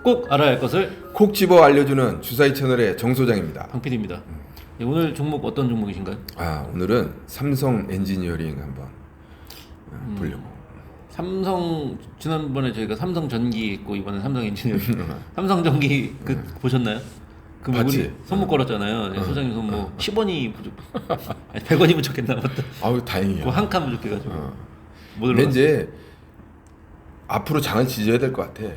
꼭 알아야 할 것을 콕 집어 알려주는 주사위 채널의 정 소장입니다. 방 PD입니다. 네, 오늘 종목 어떤 종목이신가요? 오늘은 삼성 엔지니어링 한번 보려고. 삼성 지난번에 저희가 삼성 전기 있고 이번에 삼성 엔지니어링. 삼성 전기 보셨나요? 그 봤지. 우리 손목 걸었잖아요. 네, 소장님 손목 10원이 부족, 아니 100원이 부족했나 보다. 아우 다행이야. 그 한 칸 부족해가지고 못 근데 올라갔어요. 이제 앞으로 장을 지져야 될 것 같아.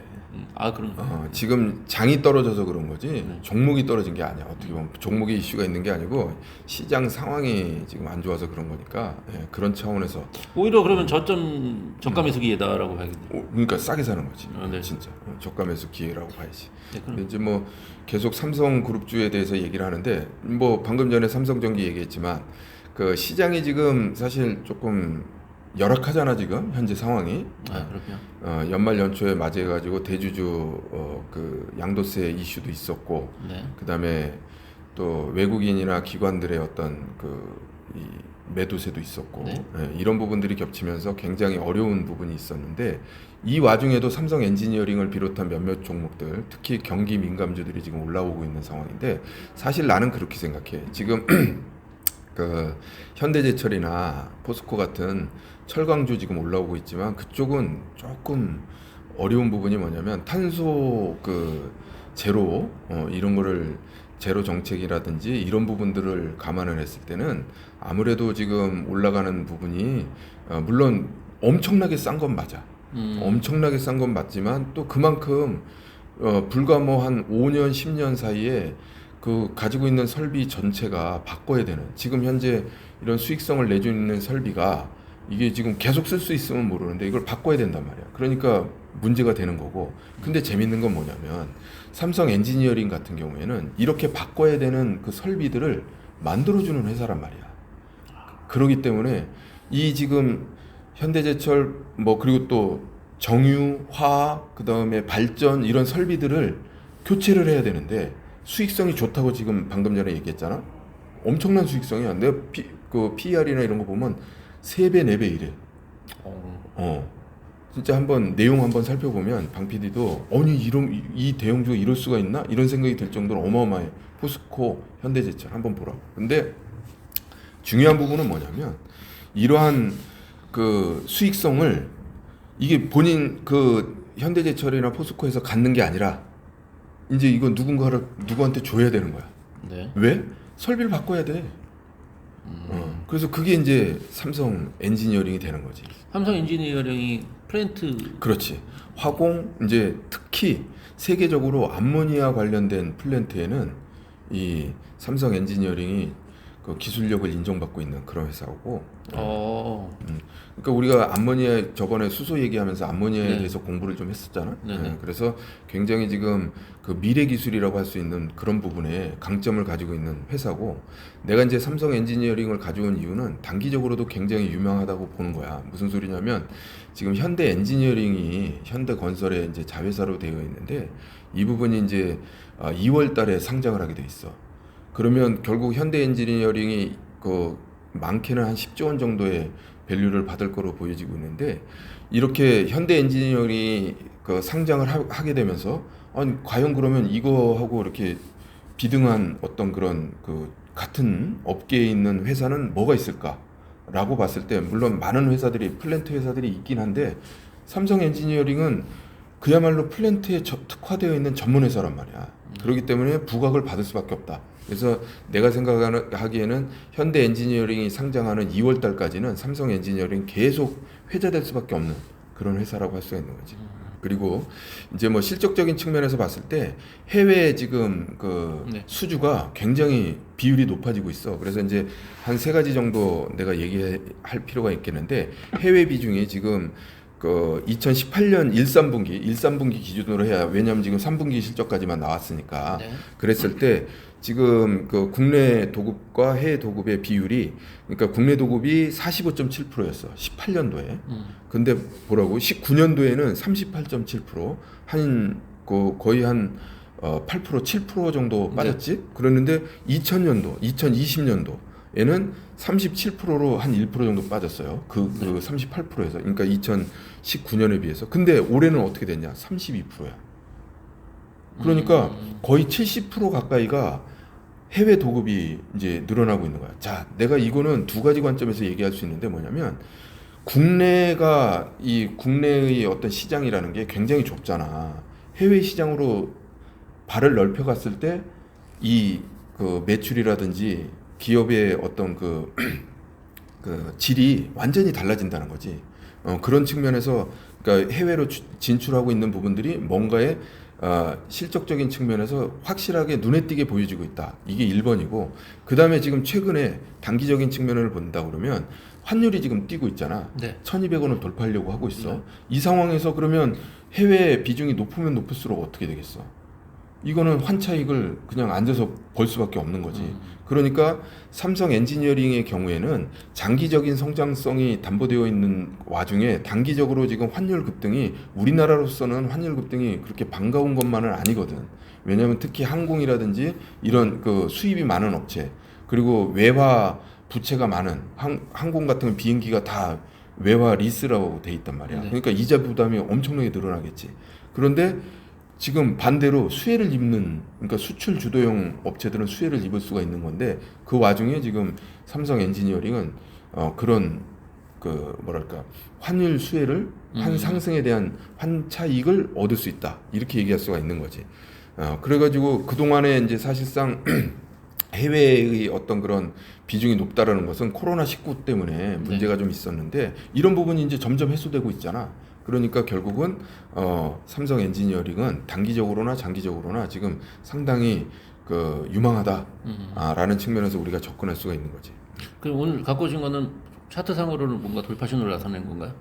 그런가? 지금 장이 떨어져서 그런 거지 종목이 떨어진 게 아니야. 어떻게 보면 종목에 이슈가 있는 게 아니고 시장 상황이 지금 안 좋아서 그런 거니까 그런 차원에서 오히려 그러면 저가 매수 기회다라고 봐야겠네요. 그러니까 싸게 사는 거지. 네. 진짜 저가 매수 기회라고 봐야지. 네, 그럼. 근데 이제 뭐 계속 삼성그룹주에 대해서 얘기를 하는데 뭐 방금 전에 삼성전기 얘기했지만 그 시장이 지금 사실 조금 열악하잖아 지금 현재 상황이. 그렇군요. 연말 연초에 맞이해가지고 대주주 그 양도세 이슈도 있었고, 네. 그다음에 또 외국인이나 기관들의 어떤 이 매도세도 있었고, 네. 이런 부분들이 겹치면서 굉장히 어려운 부분이 있었는데 이 와중에도 삼성 엔지니어링을 비롯한 몇몇 종목들, 특히 경기 민감주들이 지금 올라오고 있는 상황인데 사실 나는 그렇게 생각해. 지금 그 현대제철이나 포스코 같은 철강주 지금 올라오고 있지만 그쪽은 조금 어려운 부분이 뭐냐면 탄소 그 제로 이런 거를 제로 정책이라든지 이런 부분들을 감안을 했을 때는 아무래도 지금 올라가는 부분이 물론 엄청나게 싼 건 맞아. 엄청나게 싼 건 맞지만 또 그만큼 불과 뭐 한 5년 10년 사이에 그 가지고 있는 설비 전체가 바꿔야 되는, 지금 현재 이런 수익성을 내주는 설비가 이게 지금 계속 쓸 수 있으면 모르는데 이걸 바꿔야 된단 말이야. 그러니까 문제가 되는 거고. 근데 재밌는 건 뭐냐면 삼성 엔지니어링 같은 경우에는 이렇게 바꿔야 되는 그 설비들을 만들어주는 회사란 말이야. 그러기 때문에 이 지금 현대제철 뭐 그리고 또 정유, 화학, 그 다음에 발전 이런 설비들을 교체를 해야 되는데 수익성이 좋다고 지금 방금 전에 얘기했잖아. 엄청난 수익성이야. 내가 그 PER이나 이런 거 보면 3배, 4배 이래. 진짜 한번 내용 한번 살펴보면 방 PD도 아니 이 대형주가 이럴 수가 있나? 이런 생각이 들 정도로 어마어마해. 포스코, 현대제철 한번 보라. 근데 중요한 부분은 뭐냐면 이러한 그 수익성을 이게 본인 그 현대제철이나 포스코에서 갖는 게 아니라 이제 이건 누구한테 줘야 되는 거야. 네. 왜? 설비를 바꿔야 돼. 그래서 그게 이제 삼성 엔지니어링이 되는 거지. 삼성 엔지니어링이 플랜트. 그렇지. 화공 이제 특히 세계적으로 암모니아 관련된 플랜트에는 이 삼성 엔지니어링이 그 기술력을 인정받고 있는 그런 회사고. 그러니까 우리가 암모니아 저번에 수소 얘기하면서 암모니아에 대해서 공부를 좀 했었잖아. 그래서 굉장히 지금 그 미래 기술이라고 할 수 있는 그런 부분에 강점을 가지고 있는 회사고, 내가 이제 삼성 엔지니어링을 가져온 이유는 단기적으로도 굉장히 유명하다고 보는 거야. 무슨 소리냐면 지금 현대 엔지니어링이 현대 건설의 이제 자회사로 되어 있는데 이 부분이 이제 2월 달에 상장을 하게 돼 있어. 그러면 결국 현대 엔지니어링이 그 많게는 한 10조 원 정도의 밸류를 받을 거로 보여지고 있는데, 이렇게 현대 엔지니어링이 그 상장을 하게 되면서 아니 과연 그러면 이거하고 이렇게 비등한 어떤 그런 그 같은 업계에 있는 회사는 뭐가 있을까라고 봤을 때 물론 많은 회사들이 플랜트 회사들이 있긴 한데 삼성 엔지니어링은 그야말로 플랜트에 특화되어 있는 전문 회사란 말이야. 그렇기 때문에 부각을 받을 수밖에 없다. 그래서 내가 생각하기에는 현대 엔지니어링이 상장하는 2월 달까지는 삼성 엔지니어링 계속 회자될 수밖에 없는 그런 회사라고 할 수가 있는 거지. 그리고 이제 뭐 실적적인 측면에서 봤을 때 해외 지금 그 수주가 굉장히 비율이 높아지고 있어. 그래서 이제 한 3가지 정도 내가 얘기할 필요가 있겠는데, 해외 비중이 지금 그 2018년 13분기 기준으로 해야, 왜냐면 지금 3분기 실적까지만 나왔으니까. 그랬을 때 지금 그 국내 도급과 해외 도급의 비율이, 그러니까 국내 도급이 45.7%였어 18년도에. 근데 보라고 19년도에는 38.7%, 한 그 거의 한 8% 7% 정도 빠졌지. 그랬는데 2020년도에는 37%로 한 1% 정도 빠졌어요. 그 38%에서. 그러니까 2019년에 비해서. 근데 올해는 어떻게 됐냐? 32%야. 그러니까 거의 70% 가까이가 해외 도급이 이제 늘어나고 있는 거야. 자, 내가 이거는 두 가지 관점에서 얘기할 수 있는데 뭐냐면 국내가 이 국내의 어떤 시장이라는 게 굉장히 좁잖아. 해외 시장으로 발을 넓혀 갔을 때 이 그 매출이라든지 기업의 어떤 그 질이 완전히 달라진다는 거지. 그런 측면에서 그러니까 해외로 진출하고 있는 부분들이 뭔가의 실적적인 측면에서 확실하게 눈에 띄게 보여지고 있다. 이게 1번이고 그 다음에 지금 최근에 단기적인 측면을 본다 그러면 환율이 지금 뛰고 있잖아. 네. 1,200원을 돌파하려고 하고 있어. 네. 이 상황에서 그러면 해외 비중이 높으면 높을수록 어떻게 되겠어? 이거는 환차익을 그냥 앉아서 벌 수밖에 없는 거지. 그러니까 삼성 엔지니어링의 경우에는 장기적인 성장성이 담보되어 있는 와중에 단기적으로 지금 환율 급등이 우리나라로서는 환율 급등이 그렇게 반가운 것만은 아니거든. 왜냐하면 특히 항공이라든지 이런 그 수입이 많은 업체 그리고 외화 부채가 많은 항공 같은 비행기가 다 외화 리스라고 돼 있단 말이야. 네. 그러니까 이자 부담이 엄청나게 늘어나겠지. 그런데 지금 반대로 수혜를 입는 그러니까 수출 주도형 업체들은 수혜를 입을 수가 있는 건데 그 와중에 지금 삼성 엔지니어링은 그런 그 뭐랄까 환율 수혜를 환 상승에 대한 환차익을 얻을 수 있다 이렇게 얘기할 수가 있는 거지. 그래가지고 그 동안에 이제 사실상 해외의 어떤 그런 비중이 높다라는 것은 코로나19 때문에 문제가 좀 있었는데 이런 부분이 이제 점점 해소되고 있잖아. 그러니까 결국은 삼성 엔지니어링은 단기적으로나 장기적으로나 지금 상당히 그 유망하다라는 측면에서 우리가 접근할 수가 있는 거지. 그럼 오늘 갖고 오신 거는 차트상으로는 뭔가 돌파신호를 나타낸 건가요?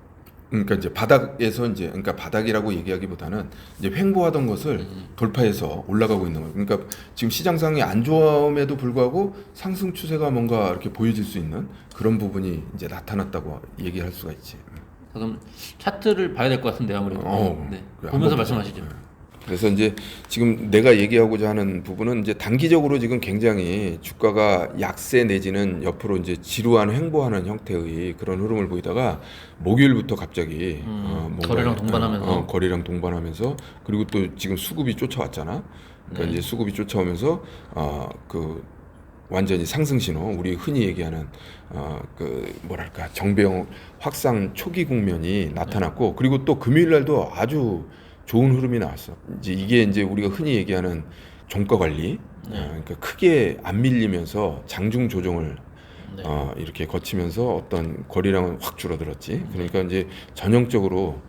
그러니까 이제 바닥에서 이제 그러니까 바닥이라고 얘기하기보다는 이제 횡보하던 것을 돌파해서 올라가고 있는 거예요. 그러니까 지금 시장상이 안 좋음에도 불구하고 상승 추세가 뭔가 이렇게 보여질 수 있는 그런 부분이 이제 나타났다고 얘기할 수가 있지. 그럼 차트를 봐야 될 것 같은데 아무래도. 네. 그래, 보면서 한번 말씀하시죠. 그래서 이제 지금 내가 얘기하고자 하는 부분은 이제 단기적으로 지금 굉장히 주가가 약세 내지는 옆으로 이제 지루한 횡보하는 형태의 그런 흐름을 보이다가 목요일부터 갑자기 뭔가 거래량 동반하면서. 거래량 동반하면서 그리고 또 지금 수급이 쫓아왔잖아. 그러니까 이제 수급이 쫓아오면서 그 완전히 상승 신호, 우리 흔히 얘기하는 그 뭐랄까 정배영 확산 초기 국면이 나타났고 그리고 또 금요일 날도 아주 좋은 흐름이 나왔어. 이제 이게 이제 우리가 흔히 얘기하는 종가 관리, 그러니까 크게 안 밀리면서 장중 조정을 이렇게 거치면서 어떤 거래량은 확 줄어들었지. 그러니까 이제 전형적으로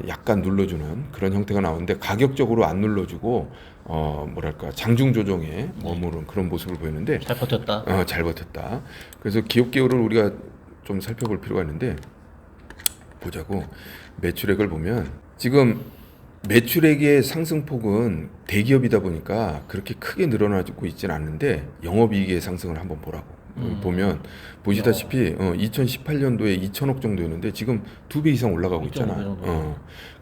약간 눌러주는 그런 형태가 나오는데 가격적으로 안 눌러주고 뭐랄까 장중 조정에 머무른 그런 모습을 보이는데 잘 버텼다. 잘 버텼다. 그래서 기업 개요를 우리가 좀 살펴볼 필요가 있는데 보자고. 매출액을 보면 지금 매출액의 상승폭은 대기업이다 보니까 그렇게 크게 늘어나고 있지는 않는데 영업이익의 상승을 한번 보라고. 보면 보시다시피 2018년도에 2천억 정도였는데 지금 2배 이상 올라가고 있잖아.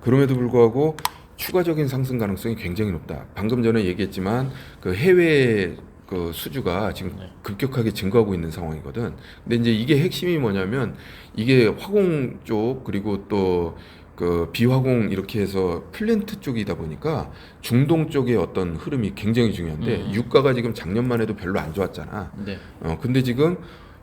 그럼에도 불구하고 추가적인 상승 가능성이 굉장히 높다. 방금 전에 얘기했지만 그 해외 그 수주가 지금 급격하게 증가하고 있는 상황이거든. 근데 이제 이게 핵심이 뭐냐면 이게 화공 쪽 그리고 또 그 비화공 이렇게 해서 플랜트 쪽이다 보니까 중동 쪽의 어떤 흐름이 굉장히 중요한데 유가가 지금 작년만 해도 별로 안 좋았잖아. 네. 근데 지금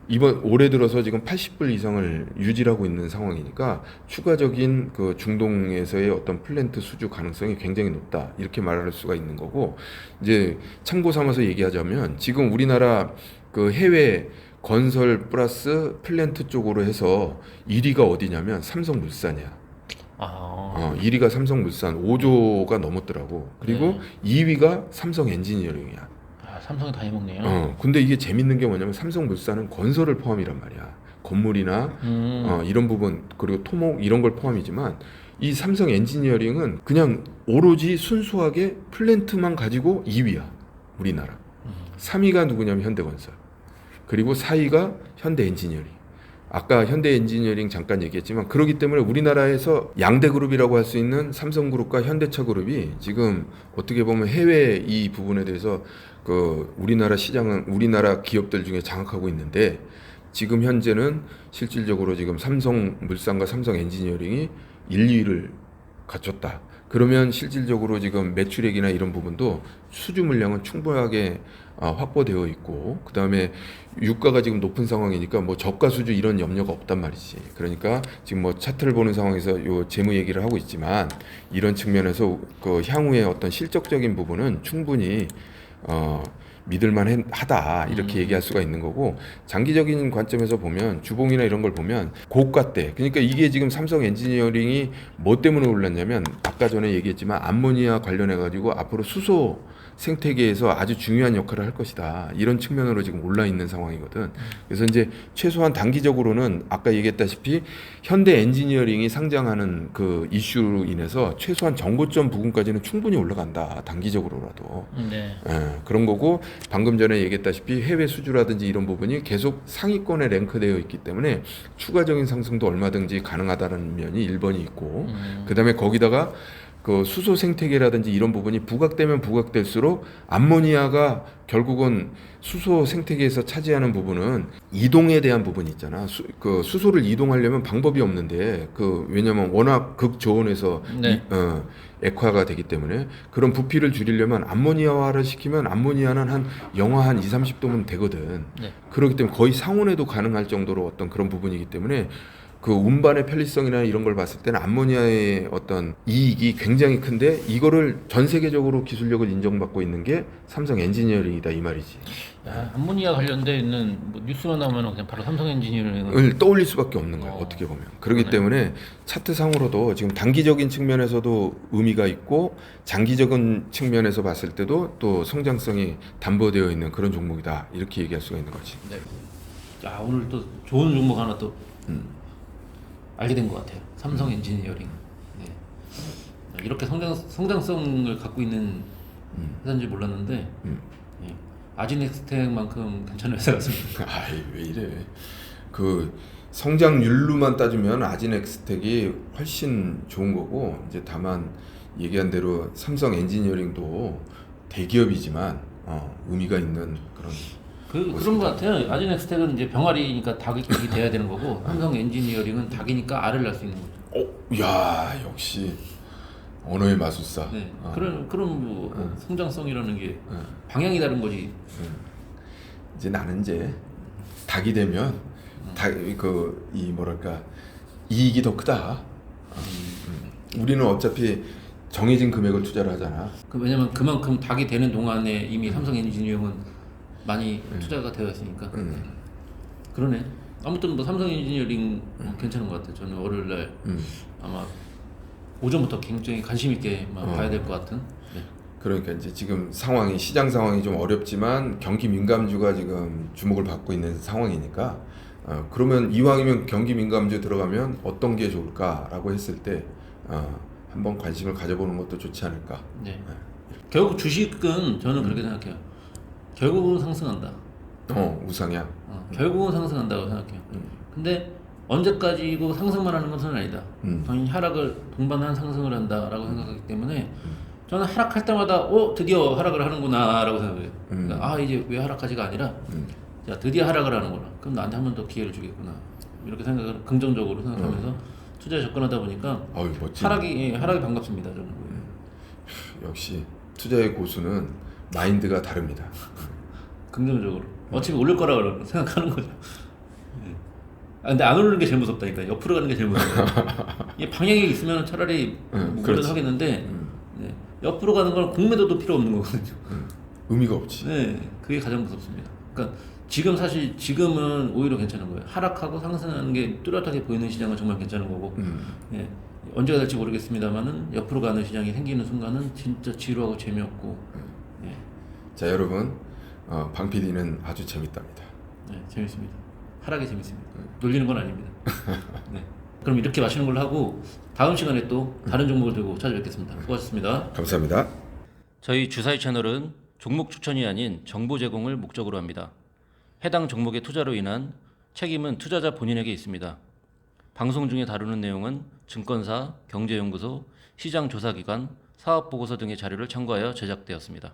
이번 올해 들어서 지금 80불 이상을 유지하고 있는 상황이니까 추가적인 그 중동에서의 어떤 플랜트 수주 가능성이 굉장히 높다 이렇게 말할 수가 있는 거고 이제 참고 삼아서 얘기하자면 지금 우리나라 그 해외 건설 플러스 플랜트 쪽으로 해서 1위가 어디냐면 삼성물산이야. 1위가 삼성물산 5조가 넘었더라고. 그리고 2위가 삼성 엔지니어링이야. 삼성이 다 해먹네요. 근데 이게 재밌는 게 뭐냐면 삼성물산은 건설을 포함이란 말이야. 건물이나 이런 부분 그리고 토목 이런 걸 포함이지만 이 삼성 엔지니어링은 그냥 오로지 순수하게 플랜트만 가지고 2위야. 우리나라. 3위가 누구냐면 현대건설. 그리고 4위가 현대엔지니어링. 아까 현대엔지니어링 잠깐 얘기했지만 그렇기 때문에 우리나라에서 양대 그룹이라고 할 수 있는 삼성그룹과 현대차 그룹이 지금 어떻게 보면 해외 이 부분에 대해서 그 우리나라 시장은 우리나라 기업들 중에 장악하고 있는데 지금 현재는 실질적으로 지금 삼성물산과 삼성엔지니어링이 1, 2위를 갖췄다. 그러면 실질적으로 지금 매출액이나 이런 부분도 수주 물량은 충분하게 확보되어 있고, 그 다음에 유가가 지금 높은 상황이니까 뭐 저가 수주 이런 염려가 없단 말이지. 그러니까 지금 뭐 차트를 보는 상황에서 요 재무 얘기를 하고 있지만, 이런 측면에서 그 향후의 어떤 실적적인 부분은 충분히 믿을만 하다 이렇게 얘기할 수가 있는 거고, 장기적인 관점에서 보면 주봉이나 이런 걸 보면 고가 때, 그러니까 이게 지금 삼성 엔지니어링이 뭐 때문에 올랐냐면 아까 전에 얘기했지만 암모니아 관련해 가지고 앞으로 수소 생태계에서 아주 중요한 역할을 할 것이다, 이런 측면으로 지금 올라 있는 상황이거든. 그래서 이제 최소한 단기적으로는 아까 얘기했다시피 현대 엔지니어링이 상장하는 그 이슈로 인해서 최소한 정고점 부근까지는 충분히 올라간다, 단기적으로라도. 네. 그런 거고, 방금 전에 얘기했다시피 해외 수주라든지 이런 부분이 계속 상위권에 랭크되어 있기 때문에 추가적인 상승도 얼마든지 가능하다는 면이 1번이 있고, 그 다음에 거기다가 그 수소 생태계라든지 이런 부분이 부각되면 부각될수록 암모니아가 결국은 수소 생태계에서 차지하는 부분은 이동에 대한 부분이 있잖아. 그 수소를 이동하려면 방법이 없는데, 왜냐면 워낙 극저온에서 네. 액화가 되기 때문에 그런 부피를 줄이려면 암모니아화를 시키면 암모니아는 한 영하 한 2, 30도면 되거든. 네. 그렇기 때문에 거의 상온에도 가능할 정도로 어떤 그런 부분이기 때문에 그 운반의 편리성이나 이런 걸 봤을 때는 암모니아의 어떤 이익이 굉장히 큰데, 이거를 전 세계적으로 기술력을 인정받고 있는 게 삼성 엔지니어링이다 이 말이지. 야, 암모니아 관련돼 있는 뭐 뉴스만 나오면 그냥 바로 삼성 엔지니어링을 을 떠올릴 수밖에 없는 거야, 어떻게 보면. 그렇기 그러네. 때문에 차트상으로도 지금 단기적인 측면에서도 의미가 있고, 장기적인 측면에서 봤을 때도 또 성장성이 담보되어 있는 그런 종목이다, 이렇게 얘기할 수가 있는 거지. 네. 야, 오늘 또 좋은 종목 하나 또 알게 된 것 같아요. 삼성 엔지니어링. 네. 이렇게 성장성을 갖고 있는 회사인지 몰랐는데, 예. 아지넥스텍만큼 괜찮은 회사 같습니다. 아이, 왜 이래. 그 성장률로만 따지면 아지넥스텍이 훨씬 좋은 거고, 이제 다만 얘기한 대로 삼성 엔지니어링도 대기업이지만 의미가 있는 그런. 그런 것 같아요. 아지넥스텍은 이제 병아리니까 닭이 돼야 되는 거고, 삼성 엔지니어링은 닭이니까 알을 낳을 수 있는 거죠. 야, 역시 언어의 마술사. 네. 그런 뭐 성장성이라는 게 방향이 다른 거지. 이제 나는 이제 닭이 되면 이 뭐랄까, 이익이 더 크다. 우리는 어차피 정해진 금액을 투자를 하잖아. 왜냐면 그만큼 닭이 되는 동안에 이미 삼성 엔지니어링은 많이 투자가 되어 있으니까. 그러네. 아무튼 뭐 삼성 엔지니어링 괜찮은 것 같아요. 저는 월요일날 아마 오전부터 굉장히 관심 있게 봐야 될 것 같은. 네. 그러니까 이제 지금 시장 상황이 좀 어렵지만 경기 민감주가 지금 주목을 받고 있는 상황이니까, 그러면 이왕이면 경기 민감주 들어가면 어떤 게 좋을까라고 했을 때 한번 관심을 가져보는 것도 좋지 않을까. 네. 결국 주식은 저는 그렇게 생각해요. 결국은 상승한다. 우상향. 결국은 상승한다고 생각해요. 근데 언제까지고 상승만 하는 것은 아니다. 당연히 하락을 동반한 상승을 한다라고 생각하기 때문에 저는 하락할 때마다 드디어 하락을 하는구나라고 생각해요. 그러니까 이제 왜 하락하지가 아니라 자, 드디어 하락을 하는구나. 그럼 나한테 한 번 더 기회를 주겠구나. 이렇게 생각을 긍정적으로 생각하면서 투자에 접근하다 보니까 멋진. 하락이 반갑습니다. 저는. 역시 투자의 고수는 마인드가 다릅니다. 긍정적으로. 어차피 올릴 거라고 생각하는 거죠. 근데 안 오르는 게 제일 무섭다니까. 옆으로 가는 게 제일 무서워요. 이 방향이 있으면 차라리 그래도 하겠는데, 네. 옆으로 가는 건 공매도도 필요 없는 거거든요. 의미가 없지. 네, 그게 가장 무섭습니다. 그러니까 지금은 오히려 괜찮은 거예요. 하락하고 상승하는 게 뚜렷하게 보이는 시장은 정말 괜찮은 거고, 네. 언제가 될지 모르겠습니다만은 옆으로 가는 시장이 생기는 순간은 진짜 지루하고 재미없고. 네. 자, 여러분, 방 PD는 아주 재밌답니다. 네, 재밌습니다. 하락이 재밌습니다. 놀리는 건 아닙니다. 네. 그럼 이렇게 마치는 걸로 하고 다음 시간에 또 다른 종목을 들고 찾아뵙겠습니다. 수고하셨습니다. 감사합니다. 저희 주사위 채널은 종목 추천이 아닌 정보 제공을 목적으로 합니다. 해당 종목의 투자로 인한 책임은 투자자 본인에게 있습니다. 방송 중에 다루는 내용은 증권사, 경제연구소, 시장조사기관, 사업보고서 등의 자료를 참고하여 제작되었습니다.